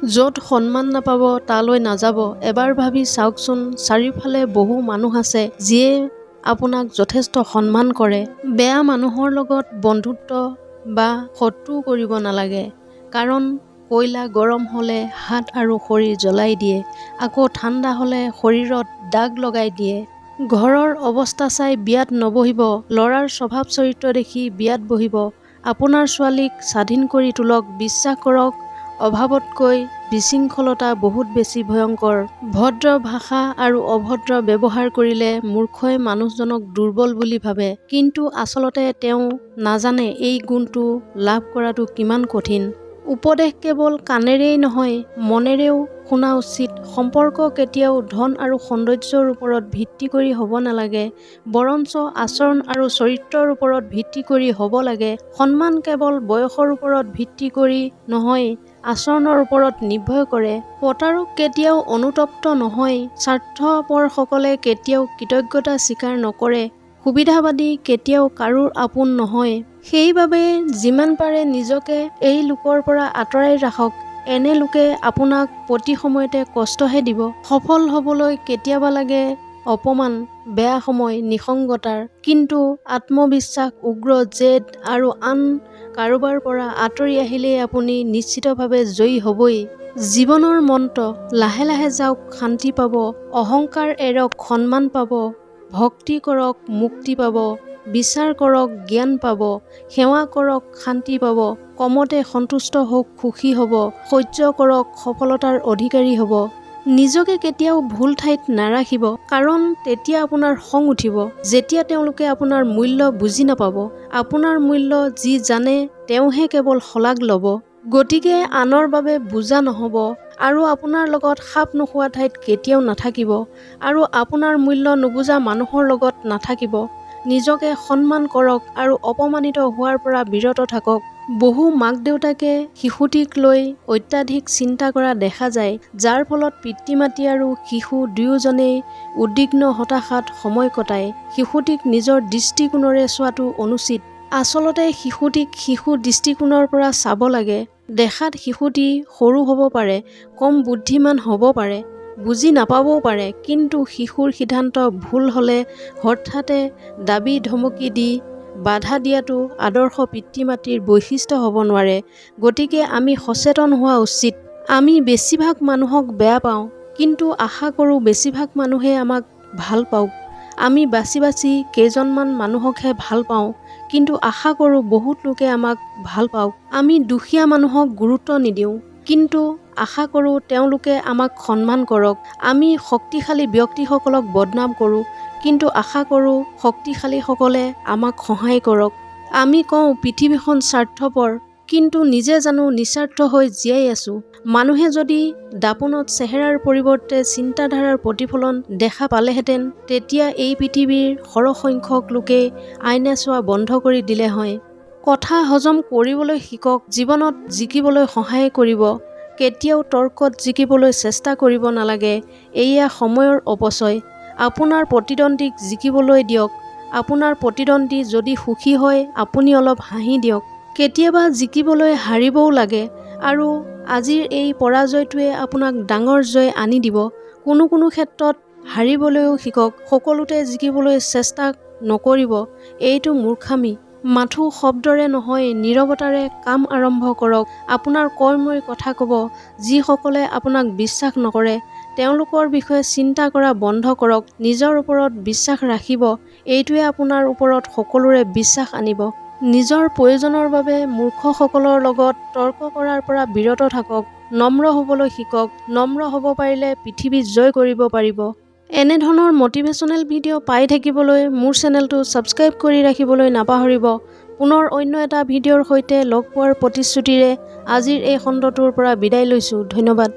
য'ত সন্মান নাপাব তালৈ নাযাব। এবাৰ ভাবি চাওকচোন, চাৰিওফালে বহু মানুহ আছে যিয়ে আপোনাক যথেষ্ট সন্মান কৰে। বেয়া মানুহৰ লগত বন্ধুত্ব বা শত্ৰু কৰিব নালাগে, কাৰণ কয়লা গৰম হ'লে হাত আৰু শৰীৰ জ্বলাই দিয়ে, আকৌ ঠাণ্ডা হ'লে শৰীৰত দাগ লগাই দিয়ে। ঘৰৰ অৱস্থা চাই বিয়াত নবহিব, ল'ৰাৰ স্বভাৱ চৰিত্ৰ দেখি বিয়াত বহিব। আপোনাৰ ছোৱালীক স্বাধীন কৰি তোলক। বিশ্বাস কৰক, অভাৱতকৈ বিশৃংখলতা বহুত বেছি ভয়ংকৰ। ভদ্ৰ ভাষা আৰু অভদ্ৰ ব্যৱহাৰ কৰিলে মূৰ্খই মানুহজনক দুৰ্বল বুলি ভাবে, কিন্তু আচলতে তেওঁ নাজানে এই গুণটো লাভ কৰাটো কিমান কঠিন। উপদেশ কেৱল কাণেৰেই নহয়, মনেৰেও শুনা উচিত। সম্পৰ্ক কেতিয়াও ধন আৰু সৌন্দৰ্যৰ ওপৰত ভিত্তি কৰি হ'ব নালাগে, বৰঞ্চ আচৰণ আৰু চৰিত্ৰৰ ওপৰত ভিত্তি কৰি হ'ব লাগে। সন্মান কেৱল বয়সৰ ওপৰত ভিত্তি কৰি নহয়, আচৰণৰ ওপৰত নিৰ্ভৰ কৰে। প্ৰতাৰক কেতিয়াও অনুতপ্ত নহয়, স্বাৰ্থপৰসকলে কেতিয়াও কৃতজ্ঞতা স্বীকাৰ নকৰে, সুবিধাবাদী কেতিয়াও কাৰোৰ আপোন নহয়। সেইবাবে যিমান পাৰে নিজকে এই লোকৰ পৰা আঁতৰাই ৰাখক। এনে লোকে আপোনাক প্ৰতি সময়তে কষ্টহে দিব। সফল হ'বলৈ কেতিয়াবা লাগে অপমান, বেয়া সময়, নিসংগতাৰ, কিন্তু আত্মবিশ্বাস, উগ্ৰ জেদ আৰু আন কাৰোবাৰ পৰা আঁতৰি আহিলেই আপুনি নিশ্চিতভাৱে জয়ী হ'বই। জীৱনৰ মন্ত্ৰ, লাহে লাহে যাওক, শান্তি পাব। অহংকাৰ এৰক, সন্মান পাব। ভক্তি কৰক, মুক্তি পাব। বিচাৰ কৰক, জ্ঞান পাব। সেৱা কৰক, শান্তি পাব। কমতে সন্তুষ্ট হওক, সুখী হ'ব। সহ্য কৰক, সফলতাৰ অধিকাৰী হ'ব। নিজকে কেতিয়াও ভুল ঠাইত নাৰাখিব, কাৰণ তেতিয়া আপোনাৰ খং উঠিব। যেতিয়া তেওঁলোকে আপোনাৰ মূল্য বুজি নাপাব। আপোনাৰ মূল্য যি জানে তেওঁহে কেৱল শলাগ ল'ব। গতিকে আনৰ বাবে বুজা নহ'ব, আৰু আপোনাৰ লগত খাপ নোখোৱা ঠাইত কেতিয়াও নাথাকিব, আৰু আপোনাৰ মূল্য নুবুজা মানুহৰ লগত নাথাকিব। নিজকে সন্মান কৰক আৰু অপমানিত হোৱাৰ পৰা বিৰত থাকক। বহু মাক দেউতাকে শিশুটিক লৈ অত্যাধিক চিন্তা কৰা দেখা যায়, যাৰ ফলত পিতৃ মাতৃ আৰু শিশু দুয়োজনেই উদ্বিগ্ন হতাশাত সময় কটায়। শিশুটিক নিজৰ দৃষ্টিকোণেৰে চোৱাটো অনুচিত। আচলতে শিশুটিক শিশু দৃষ্টিকোণৰ পৰা চাব লাগে। দেখাত শিশুটি সৰু হ'ব পাৰে, কম বুদ্ধিমান হ'ব পাৰে, বুজি নাপাবও পাৰে, কিন্তু শিশুৰ সিদ্ধান্ত ভুল হ'লে হঠাতে দাবী ধমকি দি বাধা দিয়াটো আদৰ্শ পিতৃ মাতৃৰ বৈশিষ্ট্য হ'ব নোৱাৰে। গতিকে আমি সচেতন হোৱা উচিত। আমি বেছিভাগ মানুহক বেয়া পাওঁ, কিন্তু আশা কৰোঁ বেছিভাগ মানুহে আমাক ভাল পাওক। আমি বাছি বাছি কেইজনমান মানুহকহে ভাল পাওঁ, কিন্তু আশা কৰোঁ বহুত লোকে আমাক ভাল পাওক। আমি দুখীয়া মানুহক গুৰুত্ব নিদিওঁ, কিন্তু আশা কৰোঁ তেওঁলোকে আমাক সন্মান কৰক। আমি শক্তিশালী ব্যক্তিসকলক বদনাম কৰোঁ, কিন্তু আশা কৰোঁ শক্তিশালীসকলে আমাক সহায় কৰক। আমি কওঁ পৃথিৱীখন স্বাৰ্থপৰ, কিন্তু নিজে জানো নিস্বাৰ্থ হৈ জীয়াই আছোঁ। মানুহে যদি দাপোণত চেহেৰাৰ পৰিৱৰ্তে চিন্তাধাৰাৰ প্ৰতিফলন দেখা পালেহেঁতেন, তেতিয়া এই পৃথিৱীৰ সৰহসংখ্যক লোকে আইনা চোৱা বন্ধ কৰি দিলে হয়। কথা হজম কৰিবলৈ শিকক, জীৱনত জিকিবলৈ সহায় কৰিব। কেতিয়াও তৰ্কত জিকিবলৈ চেষ্টা কৰিব নালাগে, এয়া সময়ৰ অপচয়। আপোনাৰ প্ৰতিদ্বন্দ্বীক জিকিবলৈ দিয়ক। আপোনাৰ প্ৰতিদ্বন্দ্বী যদি সুখী হয়, আপুনি অলপ হাঁহি দিয়ক। কেতিয়াবা জিকিবলৈ হাৰিবও লাগে, আৰু আজিৰ এই পৰাজয়টোৱে আপোনাক ডাঙৰ জয় আনি দিব। কোনো ক্ষেত্ৰত হাৰিবলৈও শিকক, সকলোতে জিকিবলৈ চেষ্টা নকৰিব, এইটো মূৰ্খামি। মাথো শব্দৰে নহয়, নীৰৱতাৰে কাম আৰম্ভ কৰক। আপোনাৰ কৰ্মই কথা ক'ব। যিসকলে আপোনাক বিশ্বাস নকৰে, তেওঁলোকৰ বিষয়ে চিন্তা কৰা বন্ধ কৰক। নিজৰ ওপৰত বিশ্বাস ৰাখিব, এইটোৱে আপোনাৰ ওপৰত সকলোৰে বিশ্বাস আনিব। নিজৰ প্ৰয়োজনৰ বাবে মূৰ্খসকলৰ লগত তৰ্ক কৰাৰ পৰা বিৰত থাকক। নম্ৰ হ'বলৈ শিকক। নম্ৰ হ'ব পাৰিলে পৃথিৱী জয় কৰিব পাৰিব। এনেধৰণৰ মটিভেশ্যনেল ভিডিঅ' পাই থাকিবলৈ মোৰ চেনেলটো ছাবস্ক্ৰাইব কৰি ৰাখিবলৈ নাপাহৰিব। পুনৰ অন্য এটা ভিডিঅ'ৰ সৈতে লগ পোৱাৰ প্ৰতিশ্ৰুতিৰে আজিৰ এই খণ্ডটোৰ পৰা বিদায় লৈছোঁ। ধন্যবাদ।